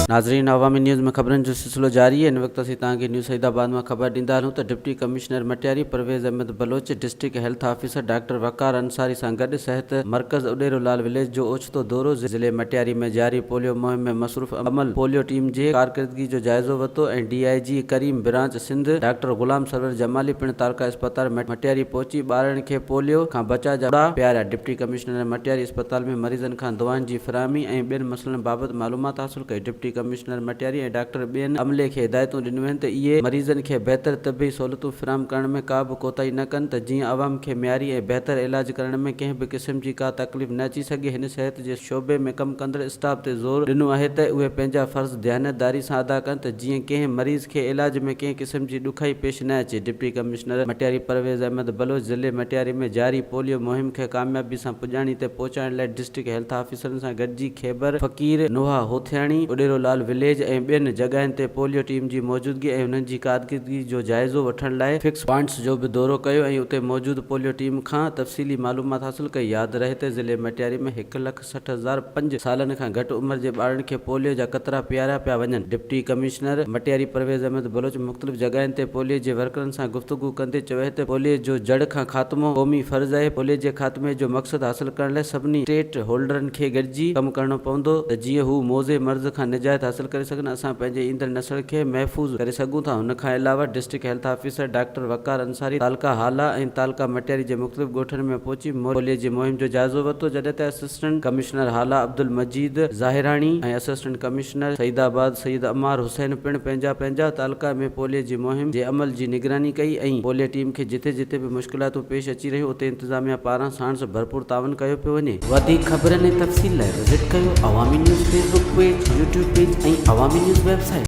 नाज़रीन, अवामी न्यूज़ में खबरन जो सिलसिलो जारी है। इन वक्त असीं तव्हांखे न्यूज़ सईदाबाद में खबर ॾींदा हलूं त deputy commissioner Matiari Parvez Ahmed Baloch, district health officer doctor Waqar Ansari सां गॾु सेहत मरकज़ उडेरो लाल विलेज जो ओचितो दौरो ज़िले मटियारी में जारी पोलियो मुहिम में मसरूफ़ अमल पोलियो टीम जे कारकर्दगी जो जाइज़ो वरितो ऐं DIG करीम ब्रांच सिंध डॉक्टर गुलाम सरवर जमाली पिण तालका अस्पताल मटियारी पहुची ॿारनि खे पोलियो खां बचा जा प्यारा। डिप्टी कमिश्नर मटियारी अस्पताल में मरीज़नि खां दवाउनि जी फराहमी ऐं ॿियनि मसइलनि बाबति मालूमात हासिल कई। डिप्टी कमिश्नर मटियारी ऐं डॉक्टर ॿियनि अमले खे हिदायतूं ॾिनियूं आहिनि त इहे मरीज़नि खे बहितर तबी सहूलियतूं फ़राहम करण में का बि कोताही न कनि त जीअं आवाम खे मियारी ऐं बहितर इलाज करण में कंहिं बि क़िस्म जी का तकलीफ़ न अची सघे। हिन सिहत जे शोबे में कमु कंदड़ स्टाफ ते ज़ोर ॾिनो आहे त उहे पंहिंजा फ़र्ज़ दयानतदारी सां अदा कनि त जीअं कंहिं मरीज़ खे इलाज में कंहिं क़िस्म जी ॾुखियाई पेश न अचे। डिप्टी कमिश्नर मटियारी परवेज़ अहमद बलोच ज़िले मटियारी में जारी पोलियो मुहिम खे कामयाबी सां पुॼाणी ते पहुचाइण लाइ डिस्ट्रिक्ट हेल्थ ऑफिसरनि सां गॾिजी खैबर फ़कीर नोहा होथियाणी उडेरो लाल विलेज ऐं ॿियनि जॻहियुनि ते पोलियो टीम जी मौजूदगी ऐं उन्हनि जी कारकर्दगी जो जाइज़ो वठण लाइ फिक्स पॉइंट्स जो बि दौरो कयो ऐं उते मौजूदु पोलियो टीम खां तफ़सीली मालूमात हासिल कई। यादि रहे त ज़िले मटियारी में 1,60,000 5 सालनि खां घटि उमिरि जे ॿारनि खे पोलियो जा क़तरा पियारिया पिया वञनि। डिप्टी कमिश्नर मटियारी परवेज़ अहमद बलोच मुख़्तलिफ़ जॻहियुनि ते पोलियो जे वर्करनि सां गुफ़्तगू कंदे चयो त पोलियो जो जड़ खां ख़ात्मो क़ौमी फ़र्ज़ आहे। पोलियो जे ख़ात्मे जो मक़सदु हासिल करण लाइ सभिनी स्टेट होल्डरनि खे गॾिजी कमु करणो पवंदो त जीअं हू मौज़े मर्ज़ खां निजात हासिल करे सघनि। असां पंहिंजे ईंदड़ नस्ल खे महफ़ूज़ करे सघूं था। हुन खां अलावा district health officer doctor Waqar Ansari तालका हाला ऐं तालका मटियारी जे मुख़्तलिफ़ ॻोठनि में पहुची पोलियो जी मुहिम जो जाइज़ो वरितो, जॾहिं त असिस्टेंट कमिश्नर हाला अब्दुल मजीद ज़ाहिराणी ऐं असिस्टेंट कमिश्नर सईदाबाद सईद अमार हुसैन पिण पंहिंजा तालका में पोलियो जी मुहिम जे अमल जी निगरानी कई ऐं पोलियो टीम खे जिथे जिथे बि मुश्किलातूं पेश अची रहियूं उते इंतिज़ामिया पारां साणुसि भरपूर तावन कयो पियो वञे। वधीक ख़बरनि ऐं तफ़सील लाइ विज़िट कयो अवामी news Facebook page, YouTube page ऐं अवामी न्यूज़ वेबसाइट।